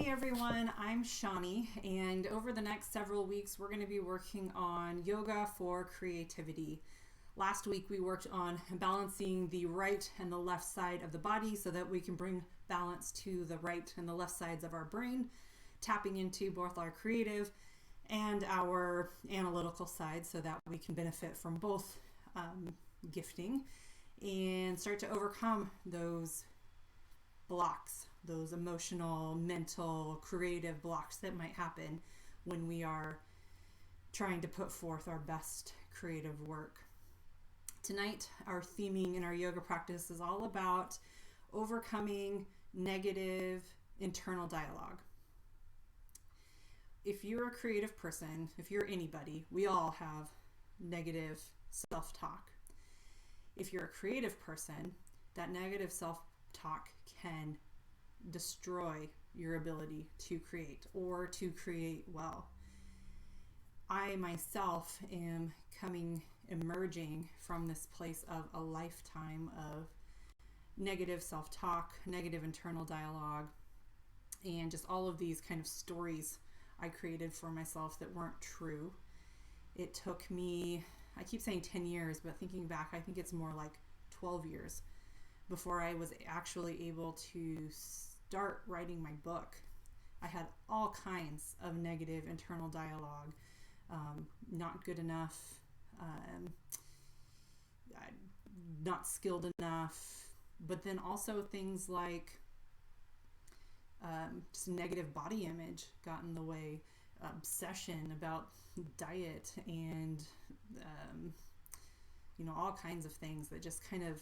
Hey everyone, I'm Shani, and over the next several weeks we're going to be working on yoga for creativity. Last week we worked on balancing the right and the left side of the body so that we can bring balance to the right and the left sides of our brain, tapping into both our creative and our analytical side so that we can benefit from both gifting and start to overcome those blocks, those emotional, mental, creative blocks that might happen when we are trying to put forth our best creative work. Tonight, our theming in our yoga practice is all about overcoming negative internal dialogue. If you're a creative person, if you're anybody, we all have negative self-talk. If you're a creative person, that negative self-talk can destroy your ability to create or to create well. I myself am emerging from this place of a lifetime of negative self-talk, negative internal dialogue, and just all of these kind of stories I created for myself that weren't true. It took me, I keep saying 10 years, but thinking back, I think it's more like 12 years before I was actually able to start writing my book. I had all kinds of negative internal dialogue, not good enough, not skilled enough, but then also things like just negative body image got in the way, obsession about diet, and all kinds of things that just kind of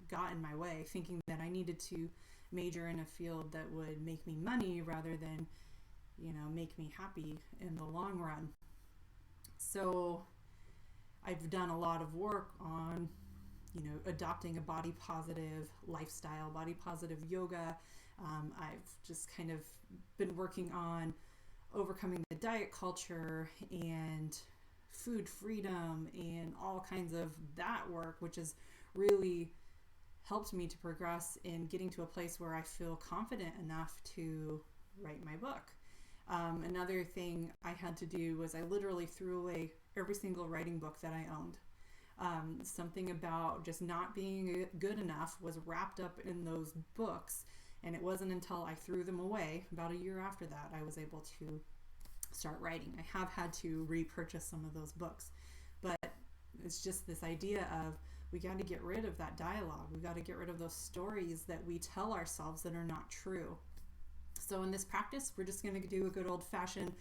got in my way, thinking that I needed to major in a field that would make me money rather than, make me happy in the long run. So I've done a lot of work on, adopting a body positive lifestyle, body positive yoga. I've just kind of been working on overcoming the diet culture and food freedom and all kinds of that work, which has really helped me to progress in getting to a place where I feel confident enough to write my book. Another thing I had to do was I literally threw away every single writing book that I owned. Something about just not being good enough was wrapped up in those books, and it wasn't until I threw them away about a year after that I was able to start writing. I have had to repurchase some of those books, but it's just this idea of we got to get rid of that dialogue. We got to get rid of those stories that we tell ourselves that are not true. So in this practice, we're just going to do a good old-fashioned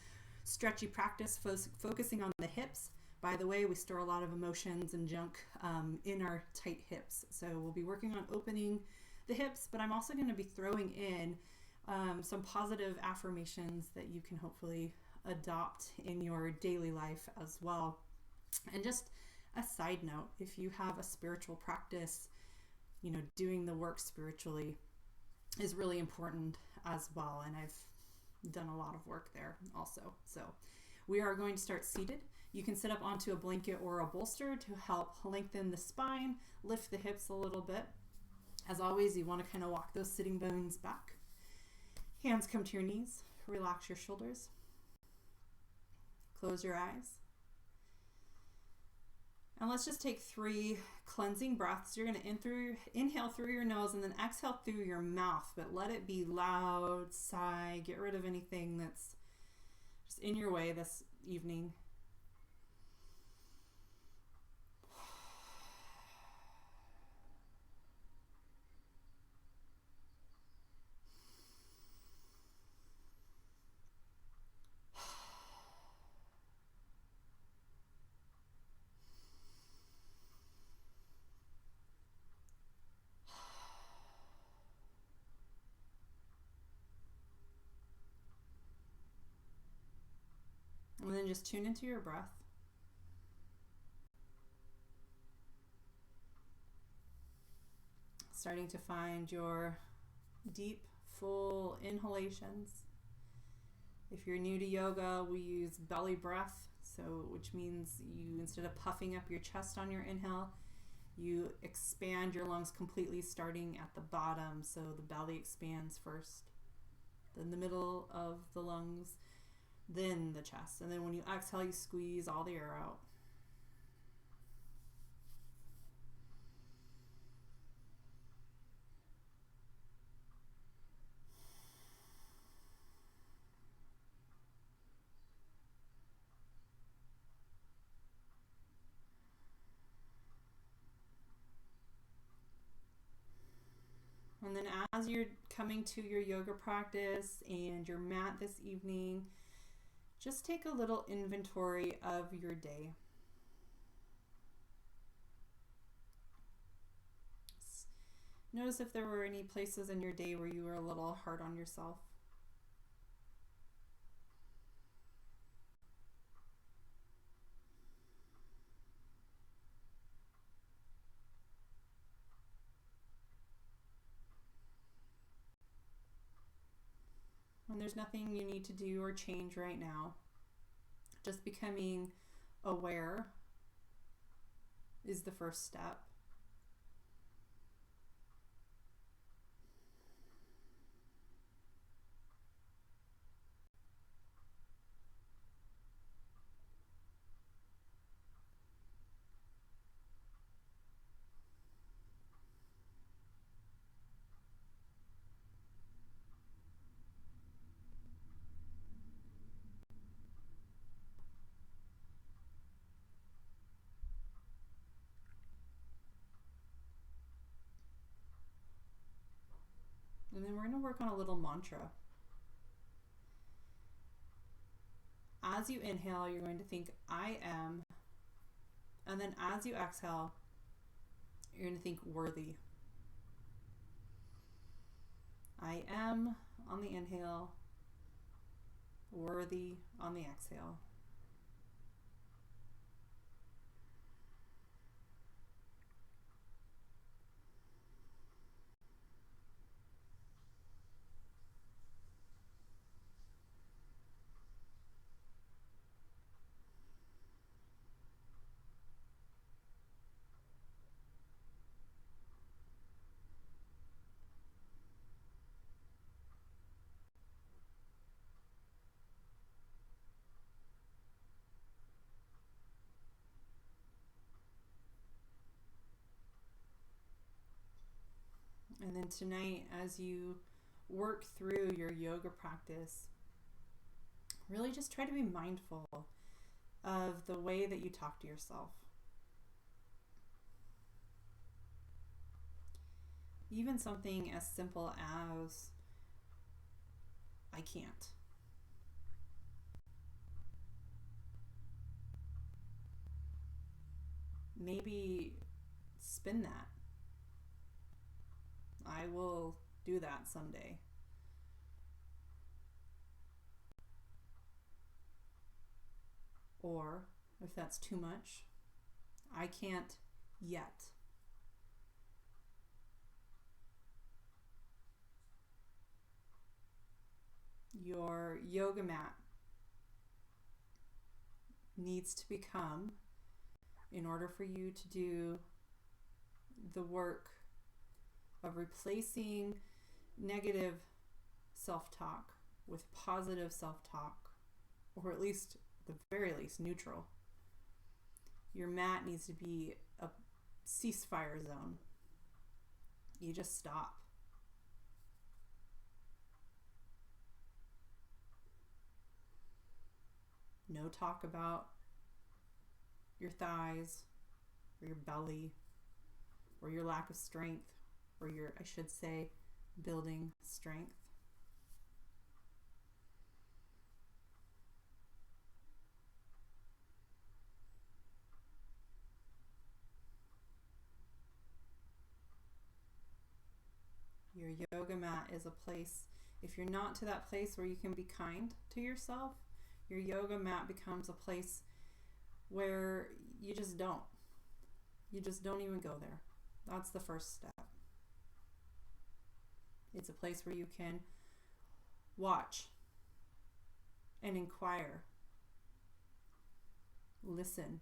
stretchy practice, focusing on the hips. By the way, we store a lot of emotions and junk in our tight hips. So we'll be working on opening the hips, but I'm also going to be throwing in some positive affirmations that you can hopefully adopt in your daily life as well. And just a side note, if you have a spiritual practice, doing the work spiritually is really important as well. And I've done a lot of work there also. So we are going to start seated. You can sit up onto a blanket or a bolster to help lengthen the spine, lift the hips a little bit. As always, you want to kind of walk those sitting bones back. Hands come to your knees. Relax your shoulders. Close your eyes. And let's just take 3 cleansing breaths. You're going to inhale through your nose and then exhale through your mouth, but let it be loud, sigh, get rid of anything that's just in your way this evening. And then just tune into your breath. Starting to find your deep, full inhalations. If you're new to yoga, we use belly breath, which means you, instead of puffing up your chest on your inhale, you expand your lungs completely starting at the bottom, so the belly expands first. then the middle of the lungs, then the chest. And then when you exhale, you squeeze all the air out. And then as you're coming to your yoga practice and your mat this evening, just take a little inventory of your day. Notice if there were any places in your day where you were a little hard on yourself. And there's nothing you need to do or change right now. Just becoming aware is the first step. And then we're going to work on a little mantra. As you inhale, you're going to think, I am. And then as you exhale, you're going to think worthy. I am on the inhale, worthy on the exhale. And then tonight, as you work through your yoga practice, really just try to be mindful of the way that you talk to yourself. Even something as simple as, I can't. Maybe spin that. I will do that someday. Or, if that's too much, I can't yet. Your yoga mat needs to become, in order for you to do the work of replacing negative self-talk with positive self-talk, or at least, at the very least, neutral. Your mat needs to be a ceasefire zone. You just stop. No talk about your thighs, or your belly, or your lack of strength, or your, I should say, building strength. Your yoga mat is a place, if you're not to that place where you can be kind to yourself, your yoga mat becomes a place where you just don't. You just don't even go there. That's the first step. It's a place where you can watch and inquire, listen.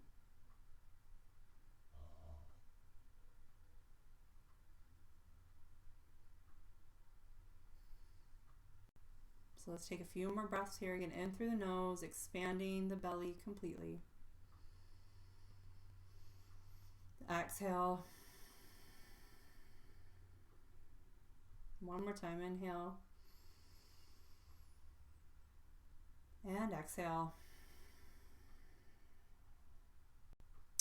So let's take a few more breaths here. Again, in through the nose, expanding the belly completely. Exhale. One more time, inhale. And exhale.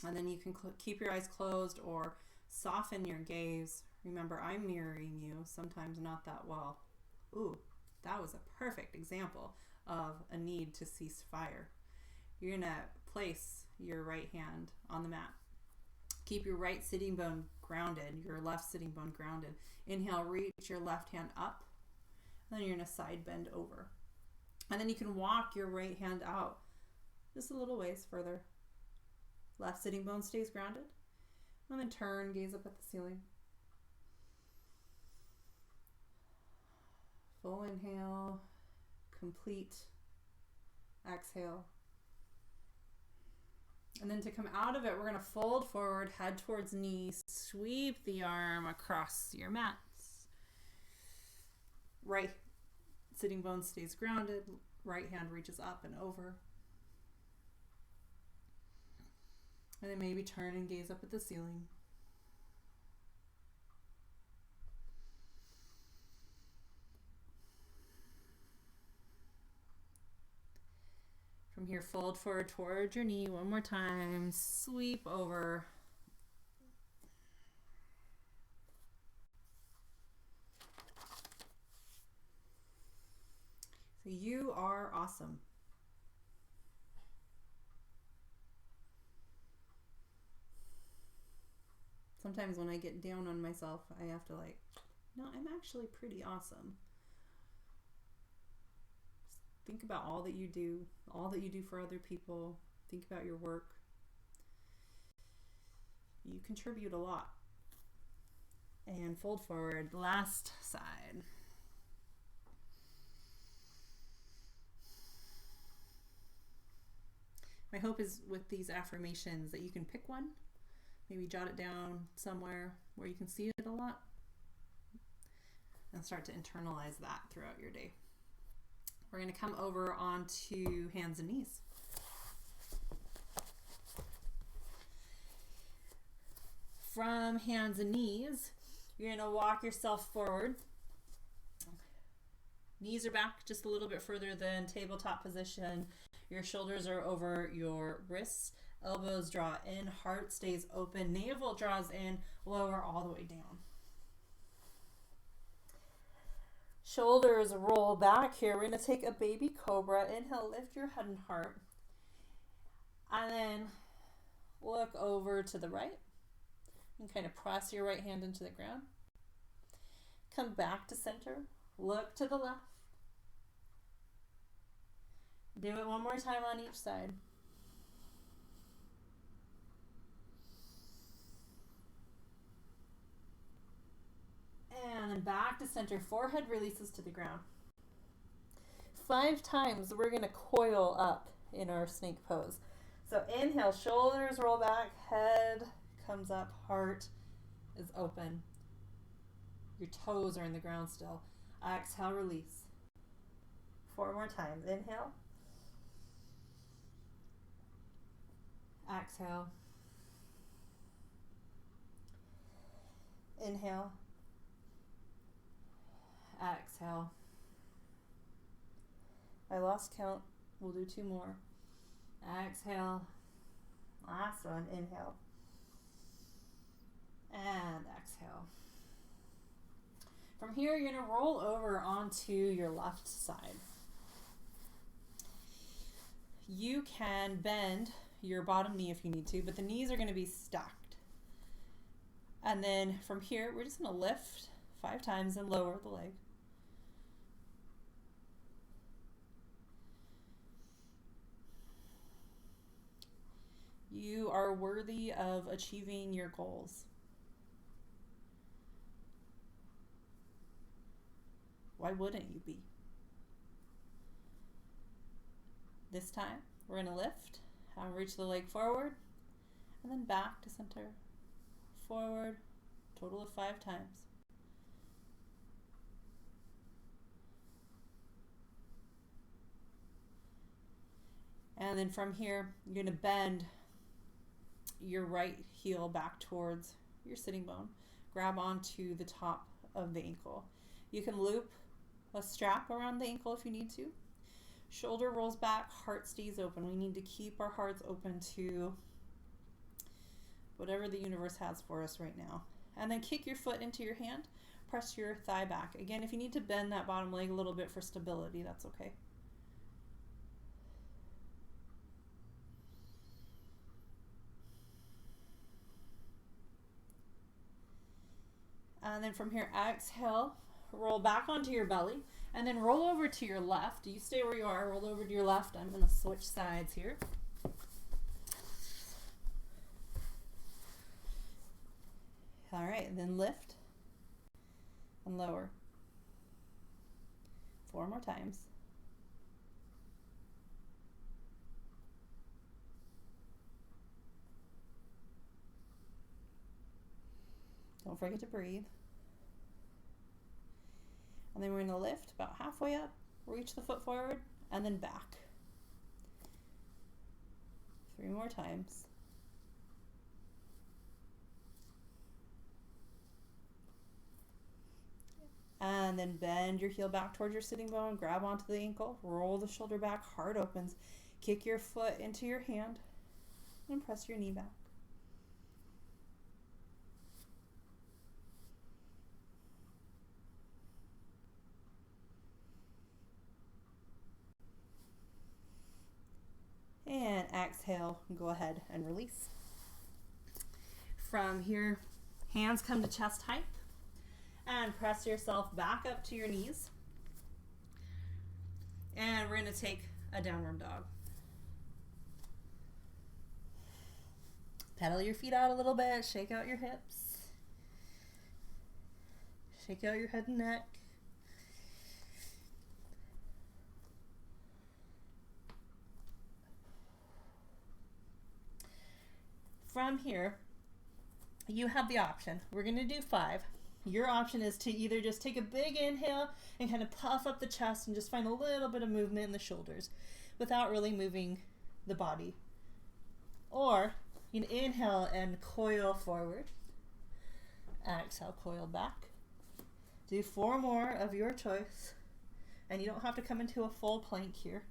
And then you can keep your eyes closed or soften your gaze. Remember, I'm mirroring you, sometimes not that well. Ooh, that was a perfect example of a need to cease fire. You're gonna place your right hand on the mat. Keep your right sitting bone grounded, your left sitting bone grounded. Inhale, reach your left hand up. Then you're gonna side bend over. And then you can walk your right hand out just a little ways further. Left sitting bone stays grounded. And then turn, gaze up at the ceiling. Full inhale, complete exhale. And then to come out of it, we're going to fold forward, head towards knees, sweep the arm across your mats. Right sitting bone stays grounded, right hand reaches up and over. And then maybe turn and gaze up at the ceiling. From here, fold forward towards your knee one more time. Sweep over. So you are awesome. Sometimes when I get down on myself, I have to no, I'm actually pretty awesome. Think about all that you do for other people. Think about your work. You contribute a lot. And fold forward, last side. My hope is with these affirmations that you can pick one, maybe jot it down somewhere where you can see it a lot, and start to internalize that throughout your day. We're going to come over onto hands and knees. From hands and knees, you're going to walk yourself forward. Knees are back just a little bit further than tabletop position. Your shoulders are over your wrists. Elbows draw in, heart stays open, navel draws in, lower all the way down. Shoulders roll back here. We're going to take a baby cobra. Inhale, lift your head and heart. And then look over to the right. And kind of press your right hand into the ground. Come back to center. Look to the left. Do it one more time on each side. And then back to center. Forehead releases to the ground. 5 times we're going to coil up in our snake pose. So inhale, shoulders roll back, head comes up, heart is open. Your toes are in the ground still. Exhale, release. 4 more times. Inhale. Exhale. Inhale. Exhale. I lost count. We'll do 2 more. Exhale. Last one. Inhale. And exhale. From here, you're going to roll over onto your left side. You can bend your bottom knee if you need to, but the knees are going to be stacked. And then from here, we're just going to lift 5 times and lower the leg. You are worthy of achieving your goals. Why wouldn't you be? This time, we're going to lift, reach the leg forward, and then back to center. Forward, total of 5 times. And then from here, you're going to bend your right heel back towards your sitting bone. Grab onto the top of the ankle. You can loop a strap around the ankle if you need to. Shoulder rolls back, heart stays open. We need to keep our hearts open to whatever the universe has for us right now. And then kick your foot into your hand. Press your thigh back. Again, if you need to bend that bottom leg a little bit for stability, that's okay. And then from here, exhale, roll back onto your belly, and then roll over to your left. You stay where you are, roll over to your left. I'm going to switch sides here. All right, then lift and lower. 4 more times. Don't forget to breathe. And then we're going to lift about halfway up, reach the foot forward, and then back. 3 more times. And then bend your heel back towards your sitting bone, grab onto the ankle, roll the shoulder back, heart opens, kick your foot into your hand, and press your knee back. And exhale, go ahead and release. From here, hands come to chest height. And press yourself back up to your knees. And we're going to take a downward dog. Pedal your feet out a little bit, shake out your hips. Shake out your head and neck. From here, you have the option. We're going to do 5. Your option is to either just take a big inhale and kind of puff up the chest and just find a little bit of movement in the shoulders without really moving the body. Or you can inhale and coil forward. Exhale, coil back. Do 4 more of your choice. And you don't have to come into a full plank here.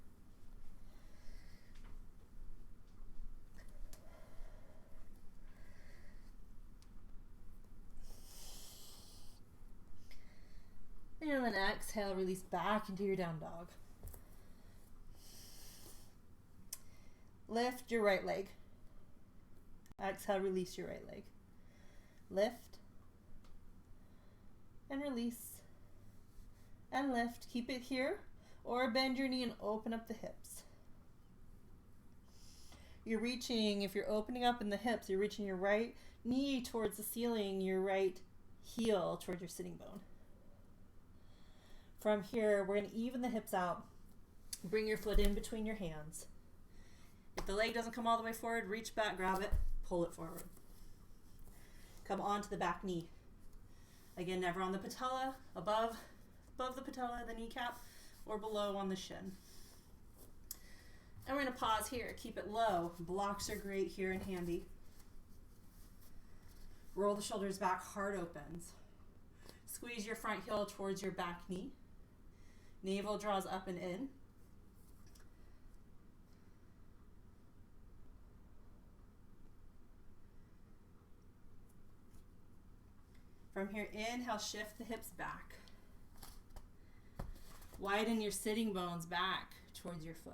And then exhale, release back into your down dog. Lift your right leg. Exhale, release your right leg. Lift and release and lift. Keep it here or bend your knee and open up the hips. You're reaching, if you're opening up in the hips, you're reaching your right knee towards the ceiling, your right heel towards your sitting bone. From here, we're going to even the hips out. Bring your foot in between your hands. If the leg doesn't come all the way forward, reach back, grab it, pull it forward. Come onto the back knee. Again, never on the patella, above the patella, the kneecap, or below on the shin. And we're going to pause here. Keep it low. Blocks are great here and handy. Roll the shoulders back, heart opens. Squeeze your front heel towards your back knee. Navel draws up and in. From here, inhale, shift the hips back. Widen your sitting bones back towards your foot.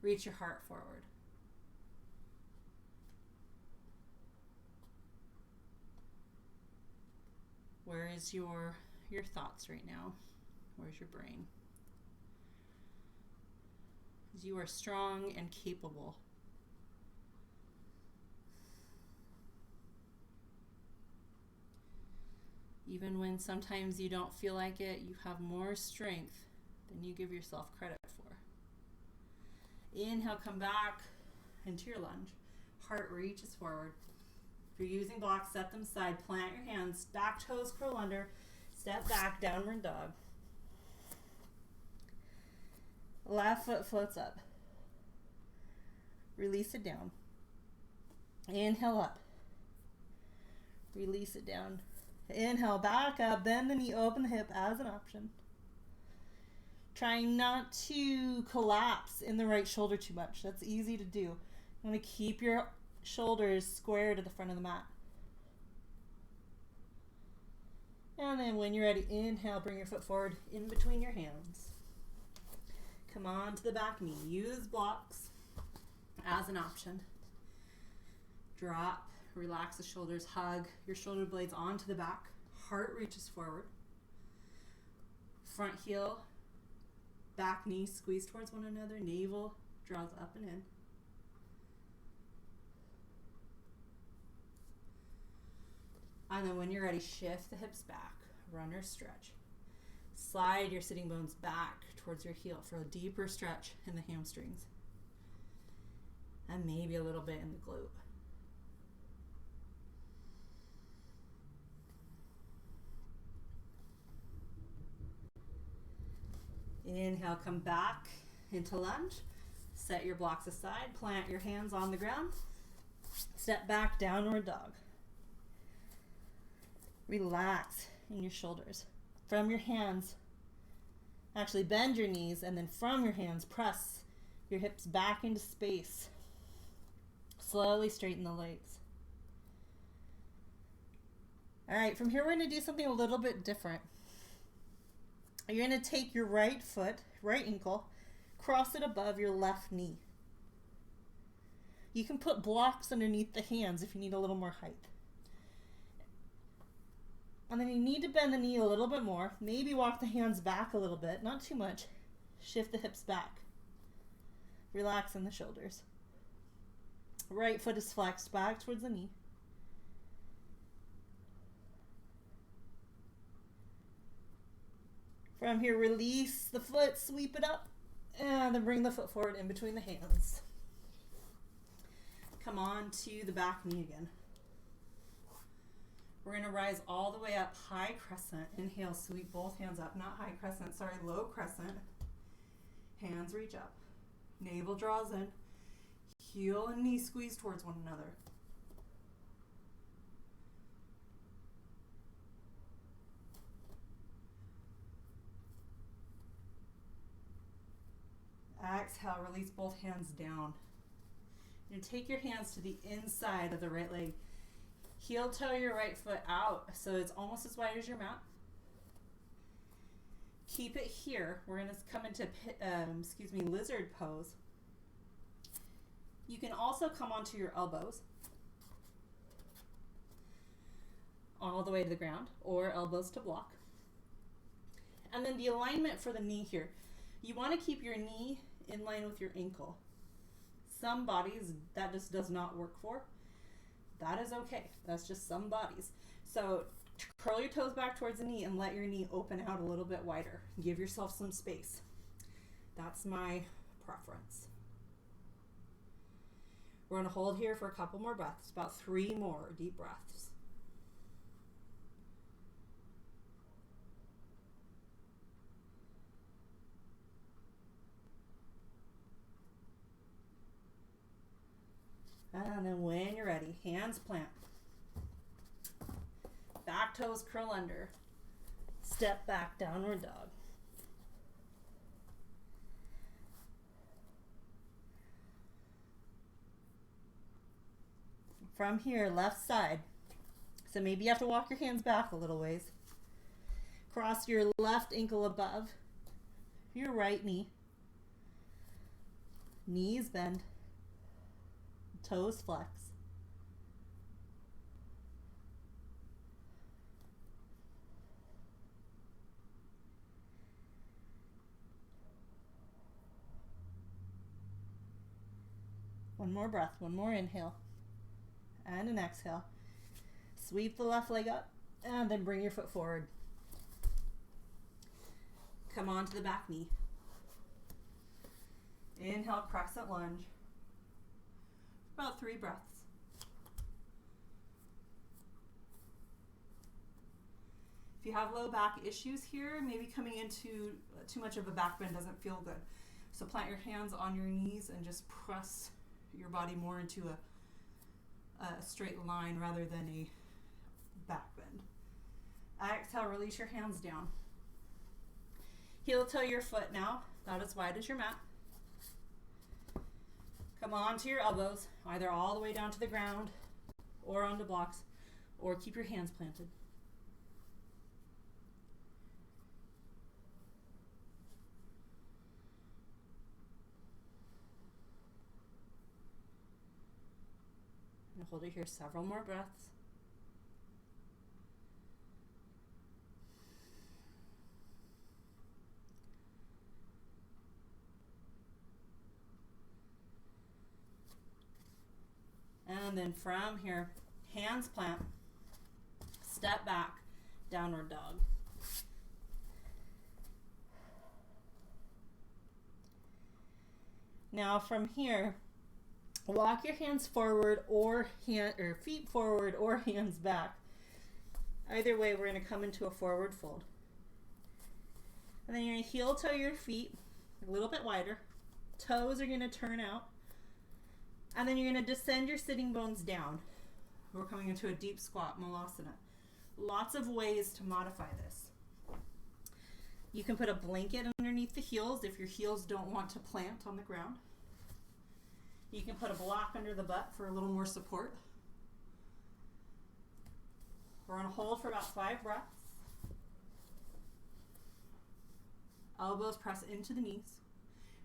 Reach your heart forward. Where is your thoughts right now? Where's your brain? Because you are strong and capable. Even when sometimes you don't feel like it, you have more strength than you give yourself credit for. Inhale, come back into your lunge. Heart reaches forward. If you're using blocks, set them aside. Plant your hands. Back toes curl under. Step back, downward dog. Left foot floats up. Release it down. Inhale up. Release it down. Inhale, back up, bend the knee, open the hip as an option. Trying not to collapse in the right shoulder too much. That's easy to do. You want to keep your shoulders square to the front of the mat. And then when you're ready, inhale, bring your foot forward in between your hands. Come on to the back knee. Use blocks as an option. Drop, relax the shoulders, hug your shoulder blades onto the back. Heart reaches forward. Front heel, back knee squeeze towards one another. Navel draws up and in. And then when you're ready, shift the hips back, runner stretch. Slide your sitting bones back towards your heel for a deeper stretch in the hamstrings. And maybe a little bit in the glute. Inhale, come back into lunge. Set your blocks aside, plant your hands on the ground. Step back, downward dog. Relax in your shoulders. From your hands, actually bend your knees, and then from your hands, press your hips back into space. Slowly straighten the legs. All right, from here we're going to do something a little bit different. You're going to take your right foot, right ankle, cross it above your left knee. You can put blocks underneath the hands if you need a little more height. And then you need to bend the knee a little bit more. Maybe walk the hands back a little bit, not too much. Shift the hips back. Relax in the shoulders. Right foot is flexed back towards the knee. From here, release the foot, sweep it up, and then bring the foot forward in between the hands. Come on to the back knee again. We're going to rise all the way up, high crescent. Inhale, sweep both hands up. Not high crescent, sorry, low crescent. Hands reach up. Navel draws in. Heel and knee squeeze towards one another. Exhale, release both hands down. And take your hands to the inside of the right leg. Heel toe your right foot out so it's almost as wide as your mat. Keep it here. We're going to come into lizard pose. You can also come onto your elbows all the way to the ground, or elbows to block. And then the alignment for the knee here. You want to keep your knee in line with your ankle. Some bodies that just does not work for. That is okay. That's just some bodies. So curl your toes back towards the knee and let your knee open out a little bit wider. Give yourself some space. That's my preference. We're going to hold here for a couple more breaths, about 3 more deep breaths. And then when you're ready, hands plant. Back toes curl under. Step back, downward dog. From here, left side. So maybe you have to walk your hands back a little ways. Cross your left ankle above your right knee. Knees bend. Toes flex. One more breath, one more inhale. And an exhale. Sweep the left leg up and then bring your foot forward. Come on to the back knee. Inhale, crescent lunge. About 3 breaths. If you have low back issues here, maybe coming into too much of a back bend doesn't feel good. So plant your hands on your knees and just press your body more into a straight line rather than a back bend. Exhale, release your hands down. Heel toe your foot now, not as wide as your mat. Come on to your elbows, either all the way down to the ground or onto blocks, or keep your hands planted. And hold it here several more breaths. And then from here, hands plant, step back, downward dog. Now from here, walk your hands forward or feet forward or hands back. Either way, we're going to come into a forward fold. And then you're going to heel toe your feet a little bit wider. Toes are going to turn out. And then you're going to descend your sitting bones down. We're coming into a deep squat, Malasana. Lots of ways to modify this. You can put a blanket underneath the heels if your heels don't want to plant on the ground. You can put a block under the butt for a little more support. We're going to hold for about 5 breaths. Elbows press into the knees.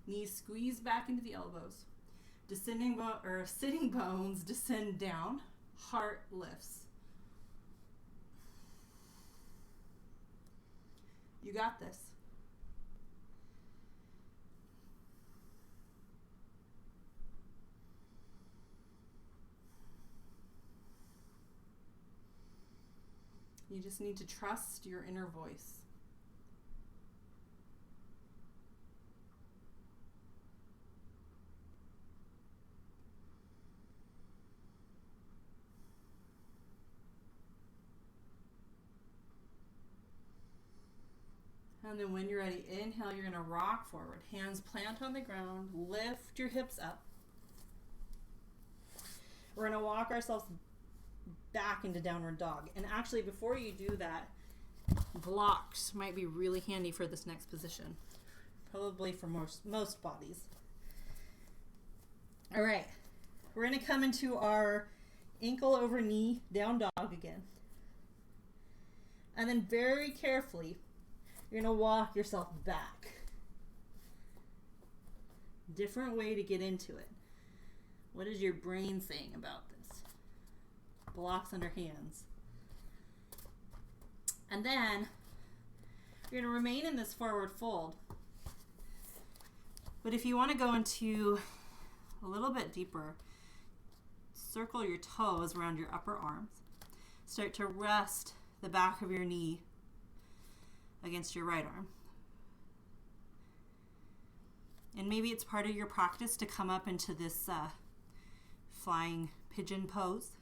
Knees squeeze back into the elbows. Sitting bones descend down. Heart lifts. You got this. You just need to trust your inner voice. And then when you're ready, inhale, you're going to rock forward. Hands plant on the ground. Lift your hips up. We're going to walk ourselves back into downward dog. And actually, before you do that, blocks might be really handy for this next position. Probably for most bodies. All right. We're going to come into our ankle over knee down dog again. And then very carefully, you're going to walk yourself back. Different way to get into it. What is your brain saying about this? Blocks under hands. And then you're going to remain in this forward fold. But if you want to go into a little bit deeper, circle your toes around your upper arms. Start to rest the back of your knee against your right arm. And maybe it's part of your practice to come up into this flying pigeon pose.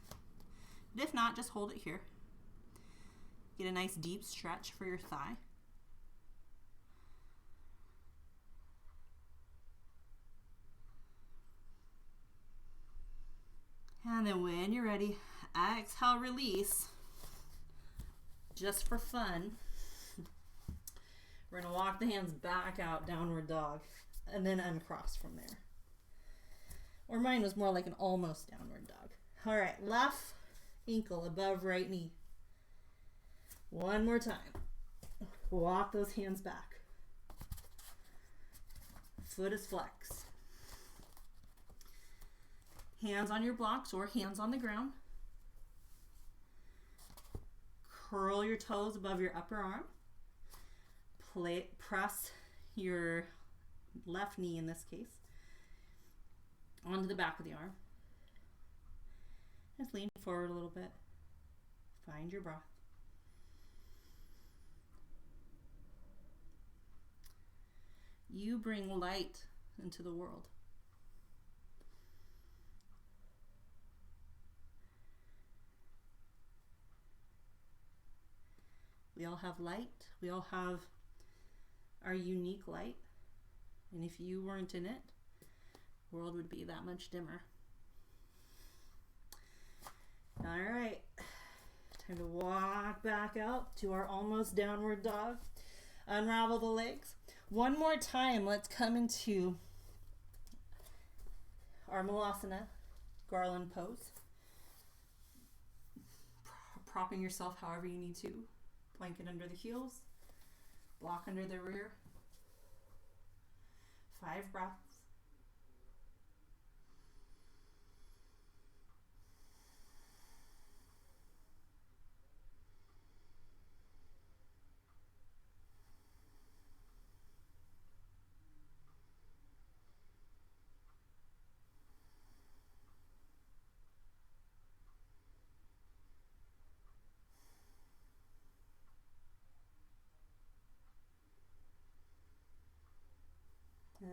But if not, just hold it here. Get a nice deep stretch for your thigh. And then when you're ready, exhale, release. Just for fun, we're going to walk the hands back out, downward dog, and then uncross from there. Or mine was more like an almost downward dog. All right, left ankle above right knee. One more time. Walk those hands back. Foot is flexed. Hands on your blocks or hands on the ground. Curl your toes above your upper arm. Press your left knee, in this case, onto the back of the arm. Just lean forward a little bit. Find your breath. You bring light into the world. We all have light. We all have our unique light. And if you weren't in it, the world would be that much dimmer. Time to walk back out to our almost downward dog. Unravel the legs. One more time, let's come into our Malasana garland pose. Propping yourself however you need to. Blanket under the heels. Block under the rear. 5 breaths.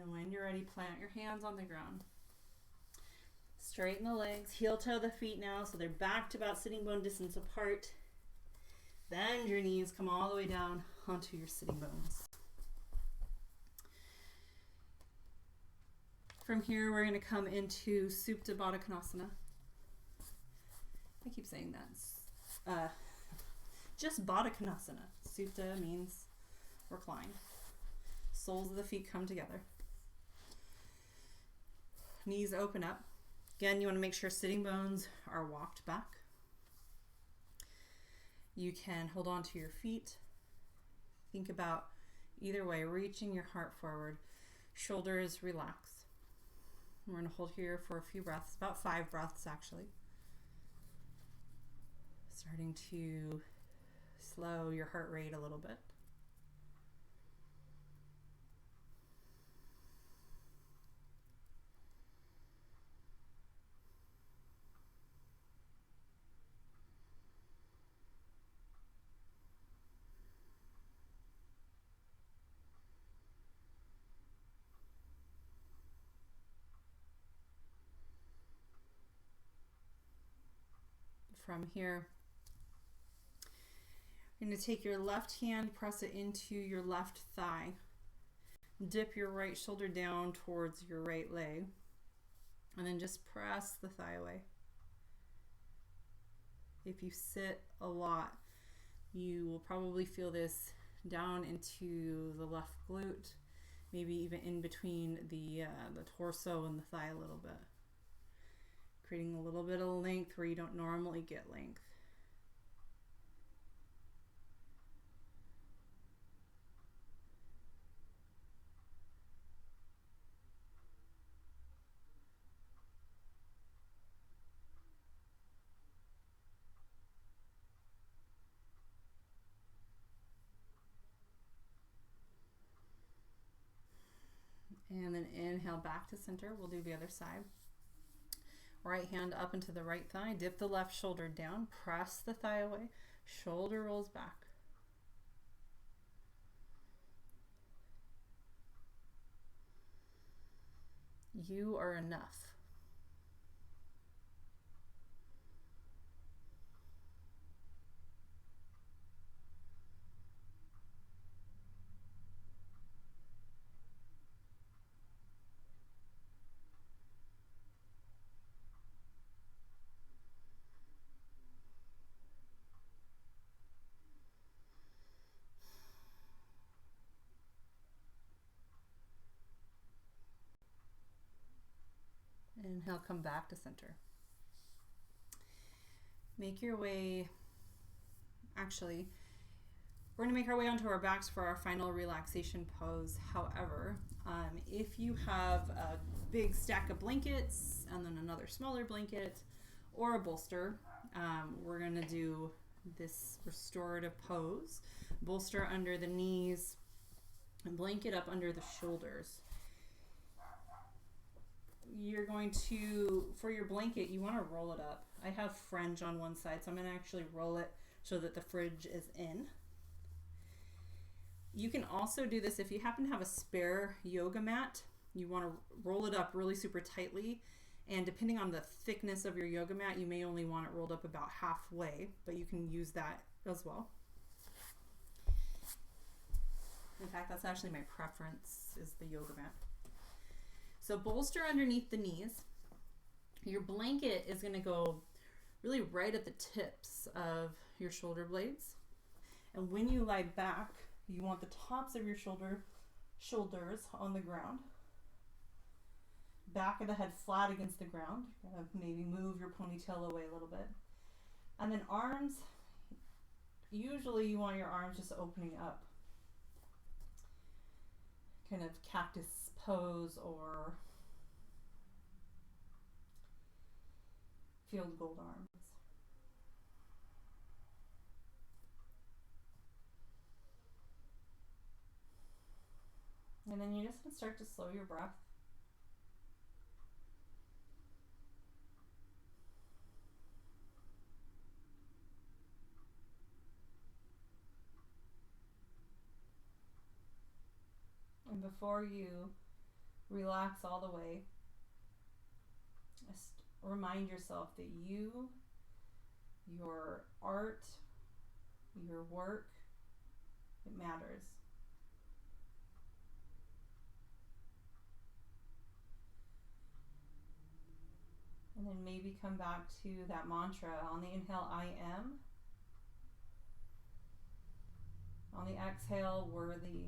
And when you're ready, plant your hands on the ground. Straighten the legs, heel toe the feet now so they're back to about sitting bone distance apart. Bend your knees, come all the way down onto your sitting bones. From here, we're going to come into Supta Baddha Konasana. I keep saying that. Just Baddha Konasana. Supta means recline. Soles of the feet come together. Knees open up. Again, you want to make sure sitting bones are walked back. You can hold on to your feet. Think about either way, reaching your heart forward. Shoulders relax. We're going to hold here for a few breaths, about 5 breaths actually. Starting to slow your heart rate a little bit. From here, you're going to take your left hand, press it into your left thigh. Dip your right shoulder down towards your right leg. And then just press the thigh away. If you sit a lot, you will probably feel this down into the left glute, maybe even in between the torso and the thigh a little bit. Creating a little bit of length where you don't normally get length. And then inhale back to center. We'll do the other side. Right hand up into the right thigh. Dip the left shoulder down. Press the thigh away. Shoulder rolls back. You are enough. Inhale, come back to center. Make your way, actually, we're going to make our way onto our backs for our final relaxation pose. However, if you have a big stack of blankets and then another smaller blanket or a bolster, we're going to do this restorative pose. Bolster under the knees and blanket up under the shoulders. You're going to, for your blanket, you want to roll it up. I have fringe on one side, so I'm going to actually roll it so that the fringe is in. You can also do this if you happen to have a spare yoga mat. You want to roll it up really super tightly, and depending on the thickness of your yoga mat, you may only want it rolled up about halfway, but you can use that as well. In fact, that's actually my preference, is the yoga mat. So bolster underneath the knees. Your blanket is going to go really right at the tips of your shoulder blades. And when you lie back, you want the tops of your shoulders on the ground. Back of the head flat against the ground. Maybe move your ponytail away a little bit. And then arms, usually you want your arms just opening up. Kind of cactus pose or field gold arms. And then you're just going to start to slow your breath. And before you relax all the way, just remind yourself that you, your art, your work, it matters. And then maybe come back to that mantra. On the inhale, I am. On the exhale, worthy.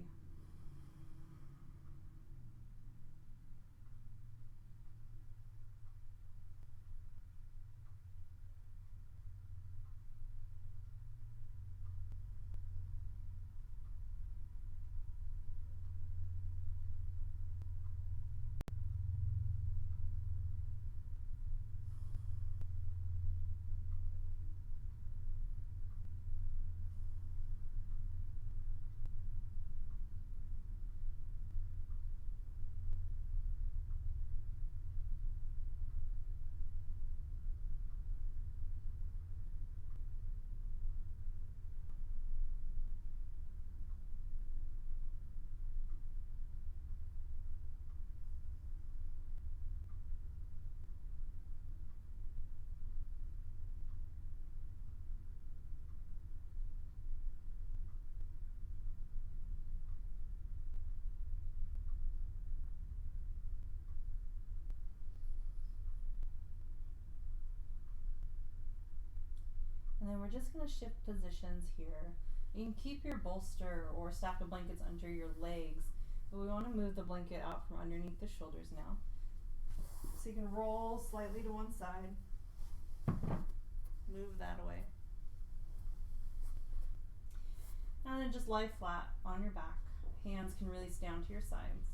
And then we're just going to shift positions here. You can keep your bolster or stack of blankets under your legs, but we want to move the blanket out from underneath the shoulders now. So you can roll slightly to one side, move that away. And then just lie flat on your back. Hands can release down to your sides.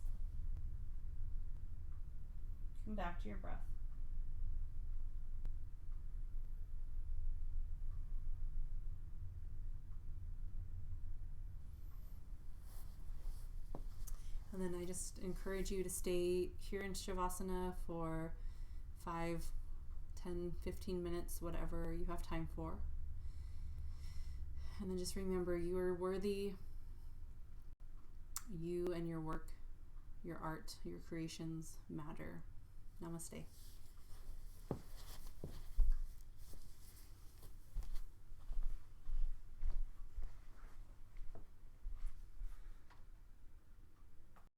Come back to your breath. And then I just encourage you to stay here in Shavasana for 5, 10, 15 minutes, whatever you have time for. And then just remember, you are worthy. You and your work, your art, your creations matter. Namaste.